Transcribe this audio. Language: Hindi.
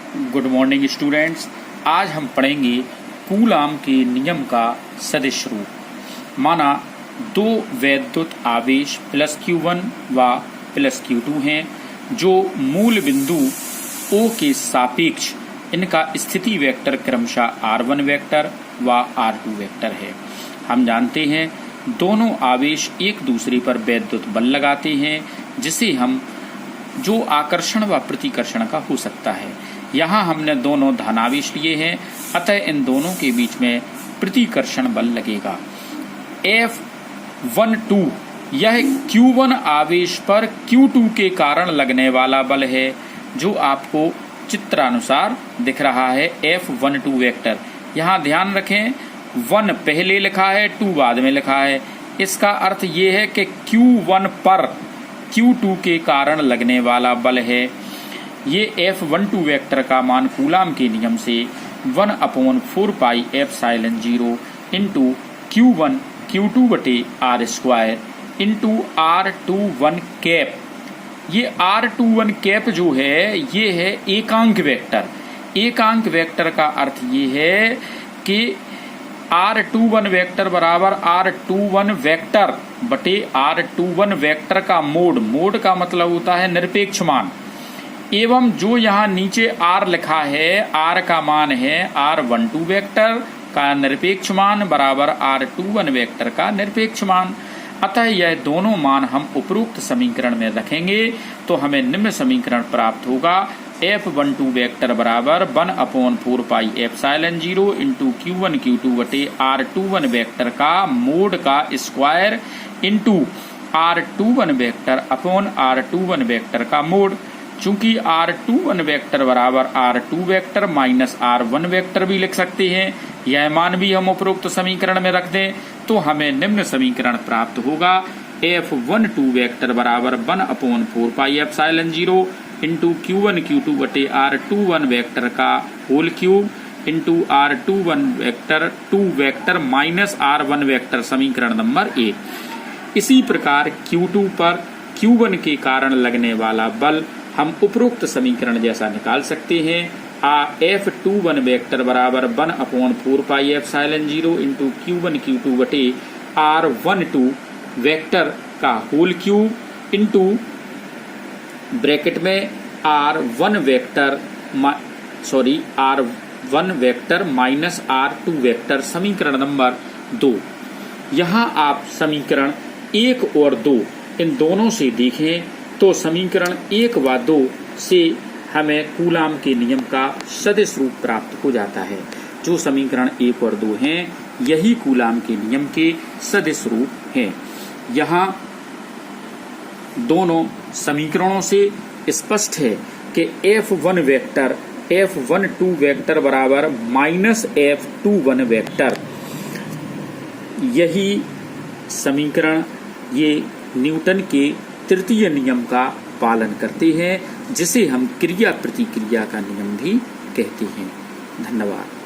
Good morning students. आज हम पढ़ेंगे कूलाम के नियम का सदिश रूप। माना दो वैद्युत आवेश +Q1 व +Q2 हैं जो मूल बिंदु O के सापेक्ष इनका स्थिति वेक्टर क्रमशः R1 वेक्टर व R2 वेक्टर है। हम जानते हैं दोनों आवेश एक दूसरे पर वैद्युत बल लगाते हैं जिसे हम जो आकर्षण व प्रतिकर्षण का हो सकता है। यहाँ हमने दोनों धनावेश लिए हैं, अतः इन दोनों के बीच में प्रतिकर्षण बल लगेगा। F12 यह Q1 आवेश पर Q2 के कारण लगने वाला बल है जो आपको चित्रानुसार दिख रहा है। F12 वेक्टर यहाँ ध्यान रखें 1 पहले लिखा है 2 बाद में लिखा है। इसका अर्थ ये है कि Q1 पर Q2 के कारण लगने वाला बल है। ये F12 वेक्टर का मान कूलाम के नियम से 1/4πε0 into Q1 Q2/r² into R21 cap. ये R21 कैप जो है ये है एकांक वेक्टर। एकांक वेक्टर का अर्थ ये है कि R21 वेक्टर बराबर R21 वेक्टर बटे R21 वेक्टर का मोड। मोड का मतलब होता है निरपेक्ष मान। एवं जो यहाँ नीचे R लिखा है R का मान है R12 वेक्टर का निरपेक्ष मान बराबर R21 वेक्टर का निरपेक्ष मान। अतः यह दोनों मान हम उपरोक्त समीकरण में रखेंगे तो हमें निम्न समीकरण प्राप्त होगा। F12 वेक्टर बराबर 1/4πε0 इंटू Q1 Q2/R21 वेक्टर का मोड का square into R21 vector upon R21 vector का मोड। चूंकि R21 वेक्टर बराबर R2 vector minus R1 vector भी लिख सकते हैं, यह मान भी हम उपरोक्त समीकरण में रख दें तो हमें निम्न समीकरण प्राप्त होगा। F12 वेक्टर बराबर 1/4πε0 इंटू Q1 Q2/R21 वेक्टर का whole cube into R21 vector 2 vector minus R1 vector समीकरण नंबर 1। इसी प्रकार Q2 पर Q1 के कारण लगने वाला बल हम उपरोक्त समीकरण जैसा निकाल सकते हैं। F21 वेक्टर बराबर 1/4πε0 इंटू Q1 Q2/R12 वेक्टर का होल क्यूब इंटू ब्रैकेट में R1 vector minus R2 vector समीकरण नंबर 2। यहाँ आप समीकरण 1 और 2 इन दोनों से देखें तो समीकरण 1 व 2 से हमें कूलाम के नियम का सदिश रूप प्राप्त हो जाता है। जो समीकरण 1 और 2 हैं यही कूलाम के नियम के सदिश रूप हैं। यहाँ दोनों समीकरणों से स्पष्ट है कि F1 वेक्टर F12 वेक्टर बराबर माइनस F21 वेक्टर। यही समीकरण ये न्यूटन के तृतीय नियम का पालन करते हैं जिसे हम क्रिया प्रतिक्रिया का नियम भी कहते हैं। धन्यवाद।